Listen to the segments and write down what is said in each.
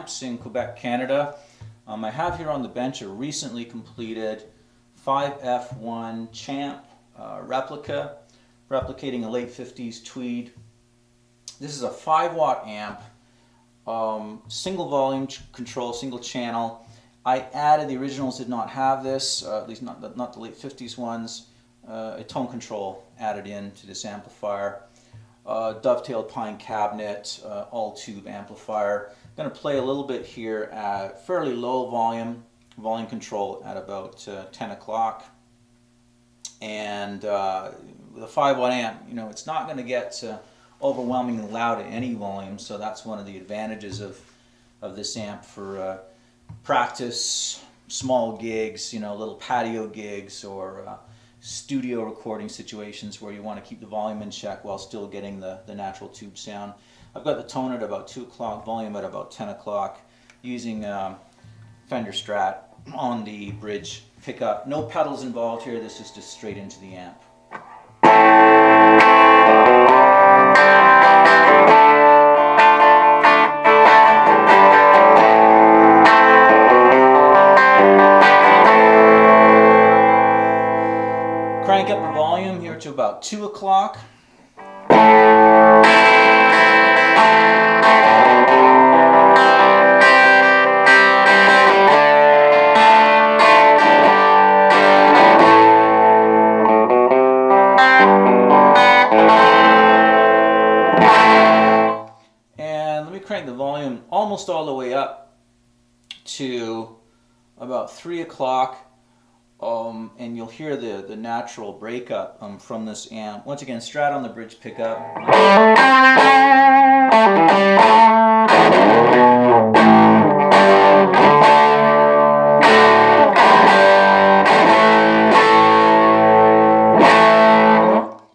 amps in Quebec, Canada. I have here on the bench a recently completed 5F1 Champ Replica, replicating a late 50s Tweed. This is a 5-watt amp, single volume control, single channel. I added, the originals did not have this, at least not the late 50s ones, a tone control added in to this amplifier. Dovetailed pine cabinet, all tube amplifier. I'm going to play a little bit here at fairly low volume control at about 10 o'clock. And with a 5-watt amp, you know, it's not going to get overwhelmingly loud at any volume, so that's one of the advantages of this amp for practice, small gigs, you know, little patio gigs, or studio recording situations where you want to keep the volume in check while still getting the natural tube sound. I've got the tone at about 2 o'clock, volume at about 10 o'clock, using Fender Strat on the bridge pickup. No pedals involved here, this is just straight into the amp. Crank up the volume here to about 2 o'clock. And let me crank the volume almost all the way up to about 3 o'clock. And you'll hear the natural breakup from this amp. Once again, Strat on the bridge pickup.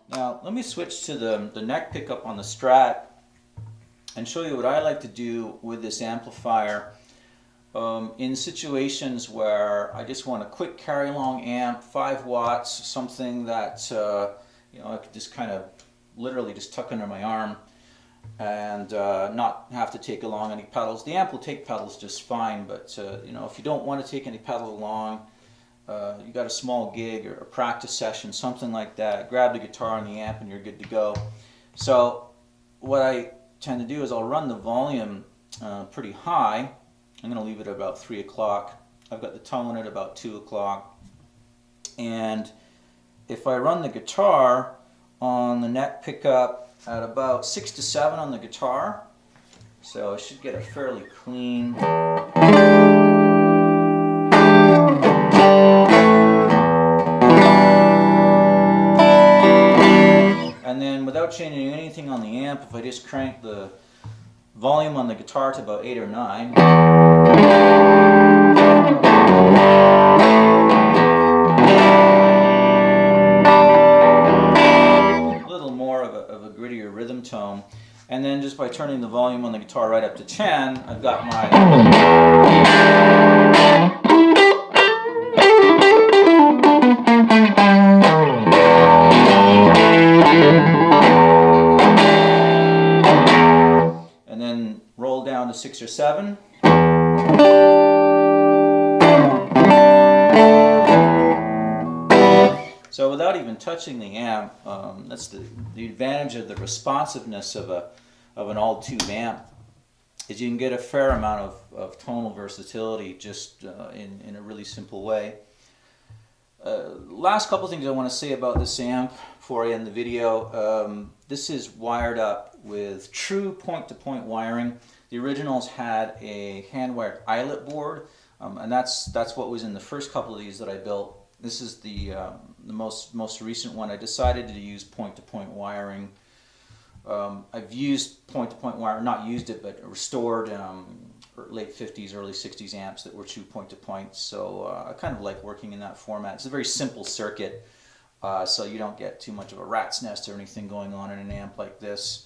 Now, let me switch to the neck pickup on the Strat and show you what I like to do with this amplifier. In situations where I just want a quick carry-along amp, 5 watts, something that you know, I could just kind of literally just tuck under my arm and not have to take along any pedals. The amp will take pedals just fine, but you know, if you don't want to take any pedals along, you got a small gig or a practice session, something like that, grab the guitar and the amp and you're good to go. So what I tend to do is I'll run the volume pretty high. I'm going to leave it at about 3 o'clock. I've got the tone at about 2 o'clock. And if I run the guitar on the neck pickup at about 6 to 7 on the guitar, so I should get a fairly clean. And then without changing anything on the amp, if I just crank the volume on the guitar to about 8 or 9. A little more of a grittier rhythm tone. And then just by turning the volume on the guitar right up to 10, I've got my... and then roll down to 6 or 7. So without even touching the amp, that's the advantage of the responsiveness of an all-tube amp, is you can get a fair amount of tonal versatility just in a really simple way. Last couple things I want to say about this amp before I end the video. This is wired up with true point-to-point wiring. The originals had a hand-wired eyelet board, and that's what was in the first couple of these that I built. This is the most recent one. I decided to use point-to-point wiring. I've used point-to-point wiring, not used it, but restored late 50s, early 60s amps that were true point-to-point. So I kind of like working in that format. It's a very simple circuit, so you don't get too much of a rat's nest or anything going on in an amp like this.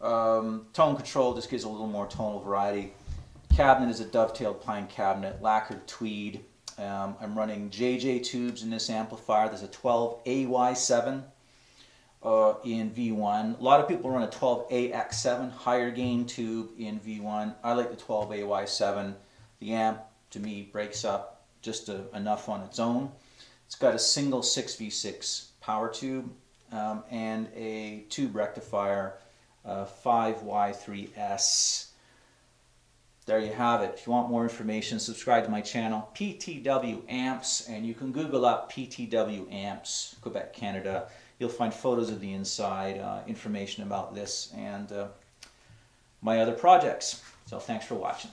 Tone control just gives a little more tonal variety. Cabinet is a dovetailed pine cabinet, lacquered tweed. I'm running JJ tubes in this amplifier. There's a 12 AY7 in V1. A lot of people run a 12AX7 higher gain tube in V1. I like the 12AY7. The amp to me breaks up just enough on its own. It's got a single 6V6 power tube and a tube rectifier 5Y3S. There you have it. If you want more information, subscribe to my channel, PTW amps, and you can Google up PTW amps, Quebec, Canada. You'll find photos of the inside, information about this and my other projects. So thanks for watching.